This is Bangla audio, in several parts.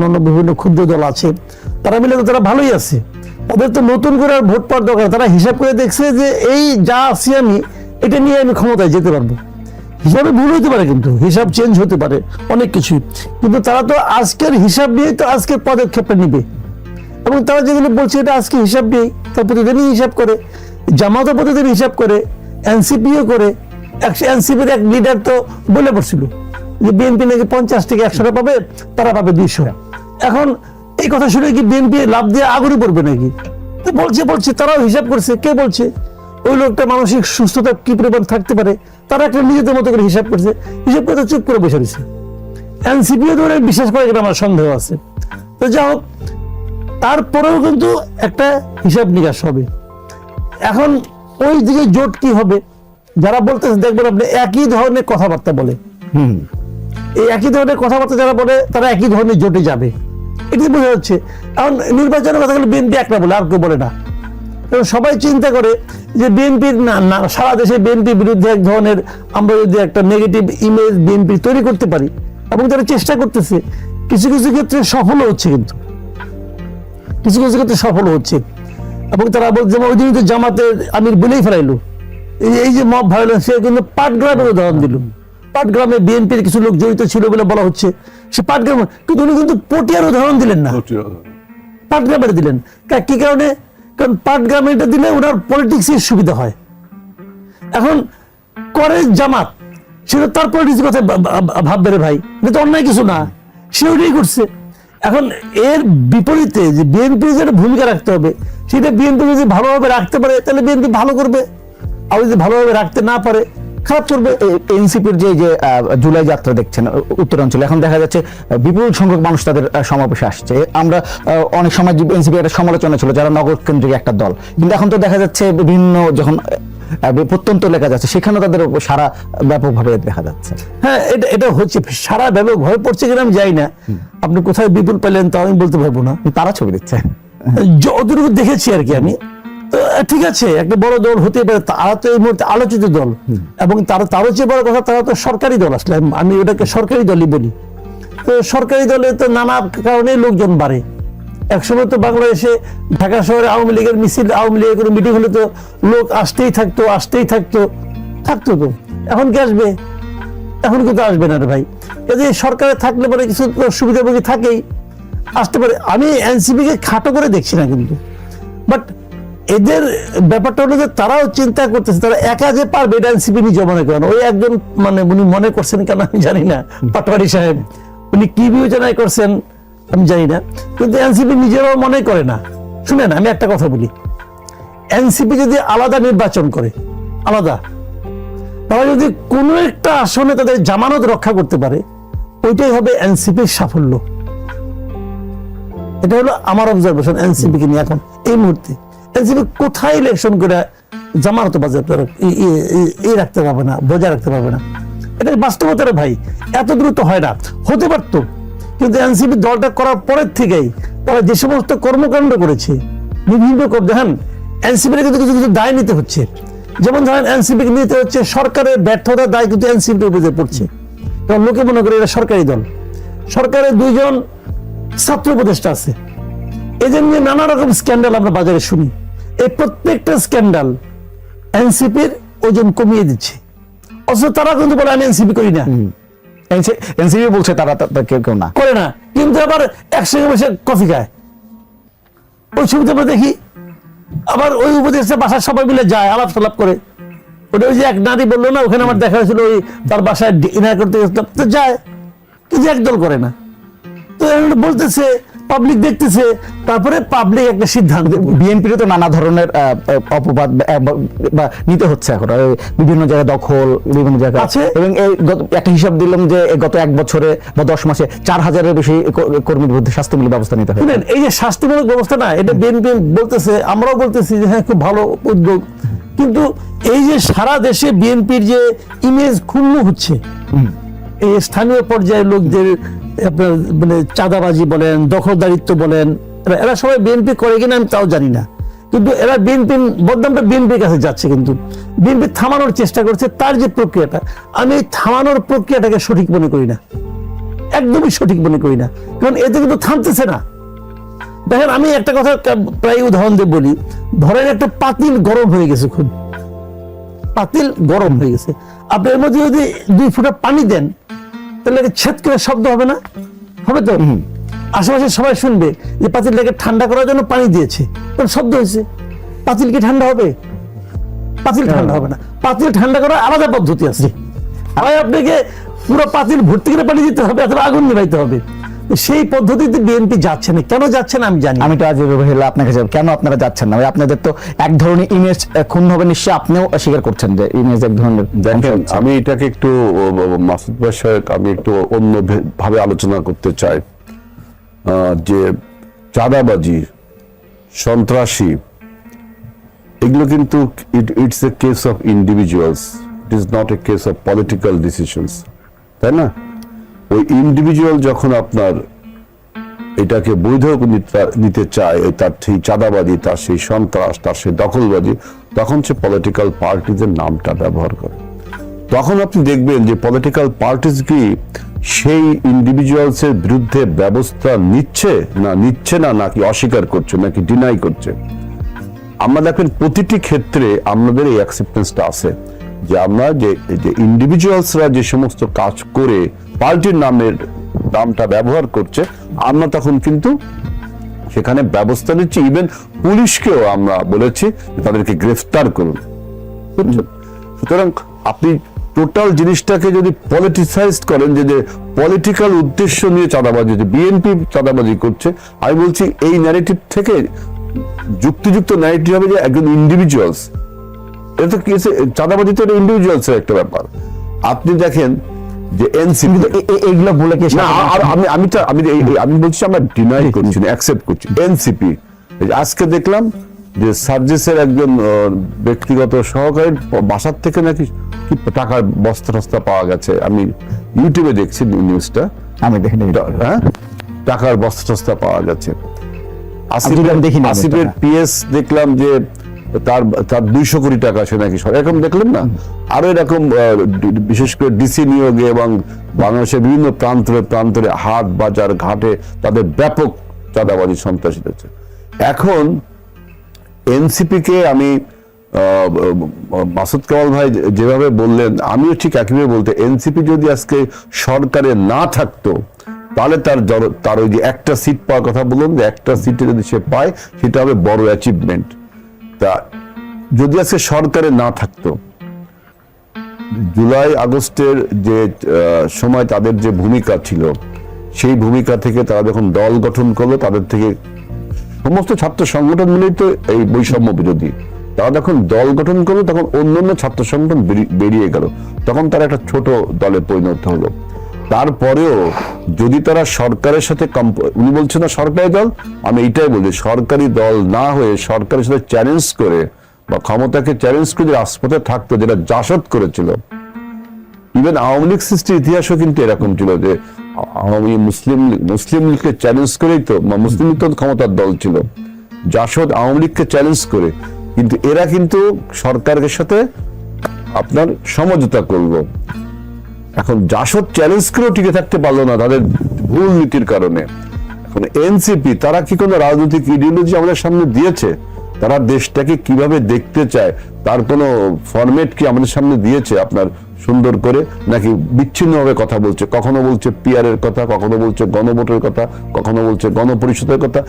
অন্য বিভিন্ন ক্ষুদ্র দল আছে, তারা মিলে তো তারা ভালোই আছে, ওদের তো নতুন করে আর ভোট পাওয়ার দরকার। তারা হিসাব করে দেখছে যে এই যা আছি আমি এটা নিয়ে আমি ক্ষমতায় যেতে পারবো। হিসাবে ভুল হতে পারে, কিন্তু হিসাব চেঞ্জ হতে পারে অনেক কিছুই, কিন্তু তারা তো আজকের হিসাব নিয়ে তো আজকের পদক্ষেপটা নিবে। এবং তারা যেগুলো বলছে এটা আজকে হিসাব নেই, তার প্রতিদিনই হিসাব করে, জামাতও প্রতিদিন হিসাব করে, এনসিপিও করে। এনসিপির এক লিডার তো বলে পড়ছিল যে বিএনপি নাকি 50 থেকে 100 পাবে, তারা পাবে 200। এখন এই কথা শুনে কি বিএনপি লাভ দিয়ে আগুনে পড়বে নাকি? তো বলছে তারাও হিসাব করছে। কে বলছে? ওই লোকটা মানসিক সুস্থতা কি পরিমাণ থাকতে পারে, তারা একটা নিজেদের মতো করে হিসাব করছে, হিসাব করে চুপ করে বসে রয়েছে। এনসিপিও ধরে বিশ্বাস করে, এটা আমার সন্দেহ আছে। তো যা হোক, তারপরেও কিন্তু একটা হিসাব নিকাশ হবে। এখন ওই দিকে জোট কি হবে, যারা বলতেছে দেখবেন আপনি একই ধরনের কথাবার্তা বলে, এই একই ধরনের কথাবার্তা যারা বলে তারা একই ধরনের জোটে যাবে, এটাই বোঝা যাচ্ছে। এখন নির্বাচনের কথা বলে বিএনপি একটা বলে, আর কেউ বলে না। সবাই চিন্তা করে যে বিএনপির না সারা দেশে বিএনপির বিরুদ্ধে এক ধরনের আমরা যদি একটা নেগেটিভ ইমেজ বিএনপি তৈরি করতে পারি, এবং তারা চেষ্টা করতেছে, কিছু কিছু ক্ষেত্রে সফল হচ্ছে, কিন্তু কিছু কিছু ক্ষেত্রে সফল হচ্ছে। এবং তারা বলছে, ওই দিন তো জামাতের আমির বলেই ফেলাইলো, এই যে মব ভায়োলেন্স, সে কিন্তু পাটগ্রামের উদাহরণ দিল। পাটগ্রামে বিএনপির কিছু লোক জড়িত ছিল বলে বলা হচ্ছে, সে পাটগ্রাম, কিন্তু উনি কিন্তু পটিয়ার উদাহরণ দিলেন না, পাটগ্রামের দিলেন। কি কারণে? কারণ পাটগ্রামে এটা দিলে ওনার পলিটিক্সের সুবিধা হয়। এখন করে জামাত, সেটা তার পলিটিক্সের কথা ভাববে রে ভাই, এটা তো অন্যায় কিছু না, সে ওইটাই করছে। এখন এর বিপরীতে যে বিএনপি যেটা ভূমিকা রাখতে হবে, সেটা বিএনপি যদি ভালোভাবে রাখতে পারে তাহলে বিএনপি ভালো করবে, আর যদি ভালোভাবে রাখতে না পারে খারাপ করবে। এনসিপির যে জুলাই যাত্রা দেখছেন উত্তরাঞ্চলে, এখন দেখা যাচ্ছে বিপুল সংখ্যক মানুষ তাদের সমাবেশে আসছে। আমরা অনেক সময় এনসিপি একটা সমালোচনা ছিল যারা নগর কেন্দ্রিক একটা দল, কিন্তু এখন তো দেখা যাচ্ছে বিভিন্ন যখন প্রত্যন্ত লেখা যাচ্ছে সেখানে তাদের সারা ব্যাপকভাবে দেখা যাচ্ছে। হ্যাঁ, এটা হচ্ছে সারা ব্যাপক ভয় পড়ছে কিনা আমি জানি না। আপনি কোথায় বিপুল পেলেন তা আমি বলতে পারবো না, তারা ছবি দিচ্ছে যতটুকু দেখেছি আর কি আমি। তো ঠিক আছে, একটা বড় দল হতে পারে, তারা তো এই মুহূর্তে আলোচিত দল, এবং তারও চেয়ে বড় কথা তারা তো সরকারি দল। আসলে আমি ওটাকে সরকারি দলই বলি। তো সরকারি দলে তো নানা কারণে লোকজন বাড়ে। একসময় তো বাংলাদেশে ঢাকা শহরে আওয়ামী লীগের মিছিল, আওয়ামী লীগের কোনো মিটিং হলে তো লোক আসতেই থাকতো তো। এখন কি আসবে? এখন কিন্তু আসবে না রে ভাই। কাজে সরকারে থাকলে পরে কিছু সুবিধাভোগী থাকেই, আসতে পারে। আমি এনসিপি কে খাটো করে দেখছি না কিন্তু, বাট এদের ব্যাপারটা হলো যে তারাও চিন্তা করতেছে তারা একা যে পারবে, এটা এনসিপি নিজে মনে করেন। ওই একজন মানে উনি মনে করছেন কেন আমি জানি না, পাটোয়ারি সাহেব, উনি কি বিবেচনায় করছেন আমি জানি না, কিন্তু এনসিপি নিজেরাও মনে করে না। শুনেন, আমি একটা কথা বলি, এনসিপি যদি আলাদা নির্বাচন করে, আলাদা, তারা যদি কোনো একটা আসনে তাদের জামানত রক্ষা করতে পারে, ওইটাই হবে এনসিপির সাফল্য। এটা হলো আমার অবজারভেশন এনসিপি কে নিয়ে। এখন এই মুহূর্তে এনসিপি কোথায় ইলেকশন করে জামানত রাখতে পারবে না, বজায় রাখতে পারবে না। এটা বাস্তবতার ভাই, এত দ্রুত হয় না। হতে পারত, কিন্তু এনসিপি দলটা করার পরের থেকেই তারা যে সমস্ত কর্মকাণ্ড করেছে, বিভিন্ন দেখেন এনসিপির কিন্তু কিছু কিছু দায় নিতে হচ্ছে। যেমন ধরেন এনসিপি কে নিতে হচ্ছে সরকারের ব্যর্থতার দায়, কিন্তু এনসিপির উপরে পড়ছে। কারণ লোকে মনে করে এটা সরকারি দল, সরকারের 2 জন ছাত্র উপদেষ্টা আছে, এদের নিয়ে নানা রকম স্ক্যান্ডাল আমরা বাজারে শুনি। এই প্রত্যেকটা স্ক্যান্ডাল এনসিপির ওজন কমিয়ে দিচ্ছে, অথচ তারা কিন্তু বলে আমি এনসিপি করি না। এনসিপি বলছে তারা কেউ না করে না, কিন্তু আবার একসঙ্গে বসে কফি খায়। ওই ছবিতে আমরা দেখি, আবার ওই উপদেষ্টা বাসার সবাই মিলে যায়, আলাপ সালাপ করে। ওটা ওই যে এক নারী বললো না, ওখানে আমার দেখা হয়েছিল, ওই তার বাসায় ডিনার করতে গেছিলাম, তো যায়, কিন্তু একদল করে না। তো বলতেছে, পাবলিক দেখতেছে, তারপরে পাবলিক একটা সিদ্ধান্ত। বিএনপির তো নানা ধরনের অপবাদ নিতে হচ্ছে এখন, বিভিন্ন জায়গায় দখল, বিভিন্ন জায়গায় আছে। এবং একটা হিসাব দিলাম যে গত 1 বছরে বা 10 মাসে 4000-এর বেশি কর্মীর বিরুদ্ধে শাস্তিমূলক ব্যবস্থা নিতে হয়। এই যে শাস্তিমূলক ব্যবস্থা না, এটা বিএনপি বলতেছে, আমরাও বলতেছি যে হ্যাঁ খুব ভালো উদ্যোগ, কিন্তু এই যে সারা দেশে বিএনপির যে ইমেজ ক্ষুণ্ণ হচ্ছে, এই স্থানীয় পর্যায়ের লোকদের আপনার মানে চাঁদাবাজি বলেন, দখলদারিত্ব বলেন, এরা সবাই বিএনপি করে কিনা আমি তাও জানি না, কিন্তু এরা বিএনপি বদনামটা বিএনপির কাছে যাচ্ছে। কিন্তু বিএনপি থামানোর চেষ্টা করছে, তার যে প্রক্রিয়াটা, আমি থামানোর প্রক্রিয়াটাকে সঠিক মনে করি না। একদমই সঠিক মনে করি না, কারণ এতে কিন্তু থামতেছে না। দেখেন, আমি একটা কথা প্রায় উদাহরণ দিয়ে বলি, ধরেন একটা পাতিল গরম হয়ে গেছে, খুব পাতিল গরম হয়ে গেছে, আপনি এর মধ্যে যদি 2 ফোঁটা পানি দেন, তাহলে ছেদ করে শব্দ হবে না? হবে তো। আশেপাশে সবাই শুনবে যে পাতিলটাকে ঠান্ডা করার জন্য পানি দিয়েছে, তখন শব্দ হয়েছে। পাতিল কি ঠান্ডা হবে? পাতিল ঠান্ডা হবে না। পাতিল ঠান্ডা করার আলাদা পদ্ধতি আছে। হয় আপনাকে পুরো পাতিল ভর্তি করে পানি দিতে হবে, অথবা আগুন নিভাইতে হবে। সেই পদ্ধতিতে বিএনপি যাচ্ছে না। কেন যাচ্ছে না আমি জানি। আমি তো আজ রহিলা আপনার কাছে, কেন আপনারা যাচ্ছেন না? আপনাদের তো এক ধরনের ইমেজ খুন হবে, নিশ্চয়ই আপনিও স্বীকার করছেন যে ইমেজ এক ধরনের। দেখেন, আমি এটাকে একটু মাসুদ ভাই সাহেব, আমি একটু অন্য ভাবে আলোচনা করতে চাই। যে চাঁদাবাজি, সন্ত্রাসী, এগুলো কিন্তু it's a case of individuals, it is not a case of political decisions, তাই না? ওই ইন্ডিভিজুয়াল যখন আপনার এটাকে বৈধ নিতে চায়, তার সেই চাঁদাবাজি, তার সেই সন্ত্রাস, তার সেই দখলবাজি, তখন সে পলিটিক্যাল পার্টিদের নামটা ব্যবহার করে। তখন আপনি দেখবেন যে পলিটিক্যাল পার্টিজ কি সেই ইন্ডিভিজুয়ালস এর বিরুদ্ধে ব্যবস্থা নিচ্ছে না, নাকি অস্বীকার করছে, নাকি ডিনাই করছে। আমরা দেখেন প্রতিটি ক্ষেত্রে আমাদের এই অ্যাকসেপ্টেন্সটা আছে যে আমরা যে ইন্ডিভিজুয়ালসরা যে সমস্ত কাজ করে পার্টির নামটা ব্যবহার করছে, আমরা তখন কিন্তু সেখানে ব্যবস্থা নিচ্ছি। ইভেন পুলিশকেও আমরা বলেছি তাদেরকে গ্রেফতার করুন। সুতরাং আপনি টোটাল জিনিসটাকে যদি পলিটিসাইজ করেন, যে পলিটিক্যাল উদ্দেশ্য নিয়ে চাঁদাবাজি, যে বিএনপি চাঁদাবাজি করছে, আমি বলছি এই ন্যারেটিভ থেকে যুক্তিযুক্ত ন্যারেটিভ হবে যে একজন ইন্ডিভিজুয়ালস, এটা তো চাঁদাবাজি তো ইন্ডিভিজুয়ালস এর একটা ব্যাপার। আপনি দেখেন যে এনসিপি, এইগুলো বলে কি না, আমি বলছি আমরা ডিনাই করছি না, অ্যাকসেপ্ট করছি। এনসিপি আজকে দেখলাম যে সার্জিসের একজন ব্যক্তিগত সহকারীর বাসার থেকে নাকি কি টাকার বস্তা টস্তা পাওয়া গেছে। আমি ইউটিউবে দেখছি নিউজটা, আমি দেখিনি। হ্যাঁ, টাকার বস্তা টস্তা পাওয়া গেছে। দেখিনি। আসিফের পিএস দেখলাম যে তার 200 কোটি টাকা সে নাকি, এরকম দেখলেন না? আরো এরকম বিশেষ করে ডিসি নিয়োগে এবং বাংলাদেশের বিভিন্ন প্রান্তরে হাট বাজার ঘাটে তাদের ব্যাপক চাঁদাবাজি, সন্ত্রাসী হচ্ছে। এখন এনসিপি কে আমি মাসুদ কামাল ভাই যেভাবে বললেন, আমিও ঠিক একইভাবে বলতে, এনসিপি যদি আজকে সরকারে না থাকতো, তাহলে তার ওই যে একটা সিট পাওয়ার কথা বললাম, যে একটা সিটে যদি সে পায়, সেটা হবে বড় অ্যাচিভমেন্ট। তা যদি আজকে সরকারে না থাকতো, জুলাই আগস্টের যে সময় তাদের যে ভূমিকা ছিল, সেই ভূমিকা থেকে তারা যখন দল গঠন করলো, তাদের থেকে সমস্ত ছাত্র সংগঠন মিলেই তো এই বৈষম্য বিরোধী, তারা যখন দল গঠন করলো, তখন অন্যান্য ছাত্র সংগঠন বেরিয়ে গেল, তখন তারা একটা ছোট দলে পরিণত হলো। তারপরেও যদি তারা সরকারের সাথে, উনি বলছেন না সরকারি দল, আমি এইটাই বলি, সরকারি দল না হয়ে সরকারের সাথে চ্যালেঞ্জ করে বা ক্ষমতাকে চ্যালেঞ্জ করে যে রাজপথে থাকতো, যেটা জাসদ করেছিল। ইভেন আওয়ামী লীগ সৃষ্টির ইতিহাসও কিন্তু এরকম ছিল, যে মুসলিম লীগকে চ্যালেঞ্জ করেই তো, মুসলিম লীগ তো ক্ষমতার দল ছিল, জাসদ আওয়ামী লীগকে চ্যালেঞ্জ করে, কিন্তু এরা কিন্তু সরকারের সাথে আপনার সমঝোতা করলো। এখন জাসদ চ্যালেঞ্জ করেও টিকে থাকতে পারলো না তাদের ভুল নীতির কারণে। এখন এনসিপি তারা কি কোনো রাজনৈতিক ইডিওলজি আমাদের সামনে দিয়েছে? তারা দেশটাকে কিভাবে দেখতে চায় তার কোনো ফরম্যাট কি আমাদের সামনে দিয়েছে আপনার সুন্দর করে, নাকি বিচ্ছিন্নভাবে কথা বলছে? কখনো বলছে পিআরের কথা, কখনো বলছে গণভোটের কথা, কখনো বলছে গণপরিষদের কথা।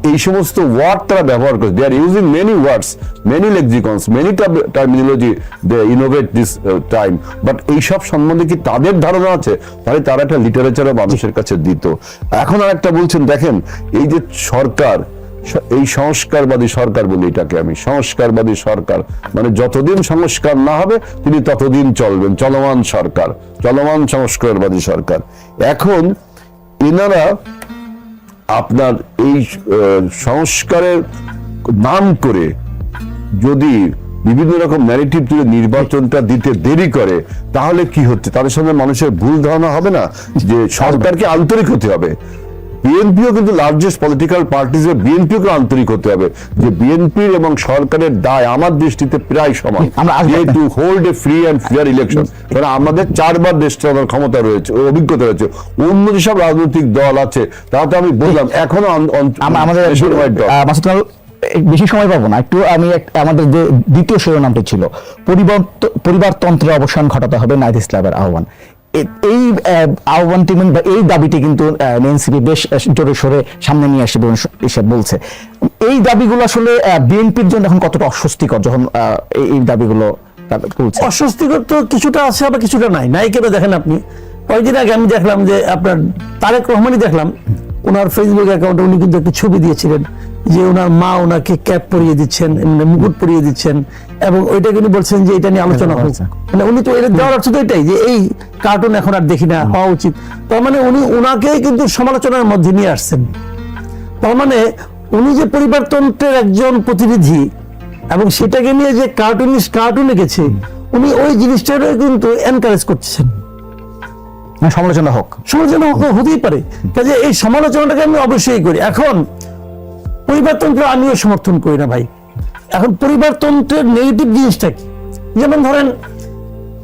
এই সমস্ত ওয়ার্ড তারা ব্যবহার করে, they are using many words, many lexicons, many terminology, they innovate this time. But এইসব সম্বন্ধে কি তাদের ধারণা আছে? তাহলে তারা একটা লিটারেচারও মানুষের কাছে দিত। এখন আর একটা বলছেন, দেখেন এই যে সরকার, এই সংস্কারবাদী সরকার বলি এটাকে আমি, সংস্কারবাদী সরকার মানে যতদিন সংস্কার না হবে তিনি ততদিন চলবেন, চলমান সরকার, চলমান সংস্কারবাদী সরকার। এখন এনারা আপনার এই সংস্কারের নাম করে যদি বিভিন্ন রকম ন্যারেটিভ তুলে নির্বাচনটা দিতে দেরি করে, তাহলে কি হচ্ছে? তাদের সামনে মানুষের ভুল ধারণা হবে না যে সরকারকে আন্তরিক হতে হবে। বিএনপিও কিন্তু লার্জেস্ট পলিটিক্যাল পার্টিজ, বিএনপিও আন্তরিক হতে হবে যে বিএনপির এবং সরকারের দায় আমার দৃষ্টিতে প্রায় সমান, আমরা to hold a free and fair election. কারণ আমাদের 4 বার দেশ চালানোর ক্ষমতা রয়েছে, অভিজ্ঞতা রয়েছে। অন্য যেসব রাজনৈতিক দল আছে তারা তো আমি বললাম এখনো আমাদের nationwide দল। মাসুদ কামাল, বেশি সময় পাবো না, একটু আমি আমাদের যে দ্বিতীয় শিরোনামটি ছিল পরিবারতন্ত্রের অবসান ঘটাতে হবে নাহিদ ইসলামের আহ্বান। এই আহ্বানটি বা এই দাবিটি কিন্তু এনসিপি বেশ জোরে সোরে সামনে নিয়ে আসবে এসে বলছে। এই দাবিগুলো আসলে বিএনপির জন্য এখন কতটা অস্বস্তিকর যখন এই দাবিগুলো বলছে? অস্বস্তিকর তো কিছুটা আছে, আবার কিছুটা নাই কেন দেখেন আপনি, কয়েকদিন আগে আমি দেখলাম যে আপনার তারেক রহমানই দেখলাম ওনার ফেসবুক অ্যাকাউন্টে উনি কিন্তু একটা ছবি দিয়েছিলেন যে ওনার মা ওনাকে ক্যাপ পরিয়ে দিচ্ছেন, মুকুট পরিয়ে দিচ্ছেন, এবং ওইটা কিন্তু বলছেন যে এটা নিয়ে আলোচনা হোক। মানে উনি তো এটা দেওয়ার অর্থ তো এটাই যে এই কার্টুন এখন আর দেখি না, হওয়া উচিত। তার মানে উনি ওনাকেই কিন্তু সমালোচনার মধ্যে নিয়ে আসছেন। তার মানে উনি যে পরিবারতন্ত্রের একজন প্রতিনিধি এবং সেটাকে নিয়ে যে কার্টুন এঁকেছে, উনি ওই জিনিসটারও কিন্তু এনকারেজ করছেন। সমালোচনা হোক, সমালোচনা হতেই পারে, কাজে এই সমালোচনাটাকে আমি অবশ্যই করি। এখন পরিবারতন্ত্র আমিও সমর্থন করি না ভাই। এখন পরিবারতন্ত্রের নেগেটিভ জিনিসটা কি? যেমন ধরেন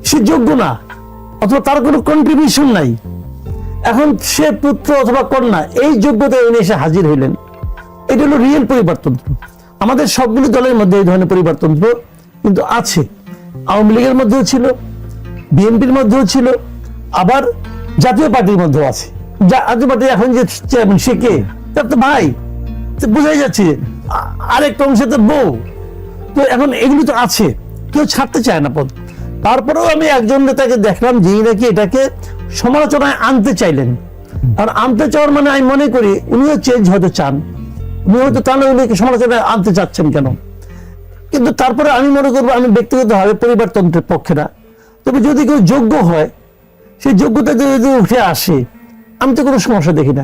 সে যোগ্য না, অথবা তার কোনো কন্ট্রিবিউশন নাই, এখন সে পুত্র অথবা কন্যা এই যোগ্যতায় এনে এসে হাজির হইলেন, এটা হলো রিয়েল পরিবারতন্ত্র। আমাদের সবগুলি দলের মধ্যে এই ধরনের পরিবারতন্ত্র কিন্তু আছে। আওয়ামী লীগের মধ্যেও ছিল, বিএনপির মধ্যেও ছিল, আবার জাতীয় পার্টির মধ্যেও আছে। জাতীয় পার্টি এখন যে চেয়ারম্যান সে কে? তার তো ভাই, বোঝাই যাচ্ছে আরেকটা অংশে তো বউ। তো এখন এগুলি তো আছে, কেউ ছাড়তে চায় না পদ। তারপরেও আমি একজন নেতাকে দেখলাম যিনি নাকি এটাকে সমালোচনায় আনতে চাইলেন। আর আনতে চাওয়ার মানে আমি মনে করি উনিও চেঞ্জ হতে চান, উনি হয়তো তাহলে উনিকে সমালোচনায় আনতে চাচ্ছেন কেন। কিন্তু তারপরে আমি মনে করবো, আমি ব্যক্তিগতভাবে পরিবারতন্ত্রের পক্ষে না, তবে যদি কেউ যোগ্য হয়, সেই যোগ্যতা যদি উঠে আসে, আমি তো কোনো সমস্যা দেখি না।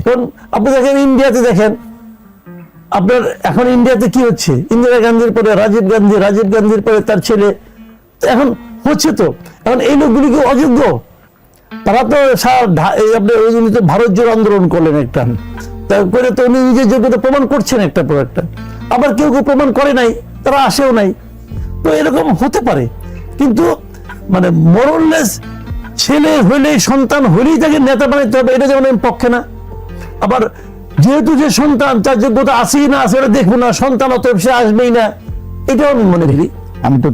কারণ আপনি দেখেন ইন্ডিয়াতে, দেখেন আপনার এখন ইন্ডিয়াতে কি হচ্ছে, ইন্দিরা গান্ধীর পরে রাজীব গান্ধী, রাজীব গান্ধীর পরে তার ছেলে, এখন হচ্ছে তো। এখন এই লোকগুলি কি অযোগ্য? তারা তো উনি তো ভারত জোড় আন্দোলন করলেন একটা, তারপরে তো উনি নিজের যোগ্যতা প্রমাণ করছেন একটা পর একটা। আবার কেউ কেউ প্রমাণ করে নাই, তারা আসেও নাই। তো এরকম হতে পারে, কিন্তু মানে মোরলেস ছেলে হইলে, সন্তান হইলেই তাকে নেতা বানাইতে হবে, এটা যেমন আমি পক্ষে না। আবার যেহেতু যে সন্তান তার যোগ্যতা আসেই না, আসে দেখবো না, সন্তান অতএব সে আসবেই না, এটাও আমি মনে করি। আমি তো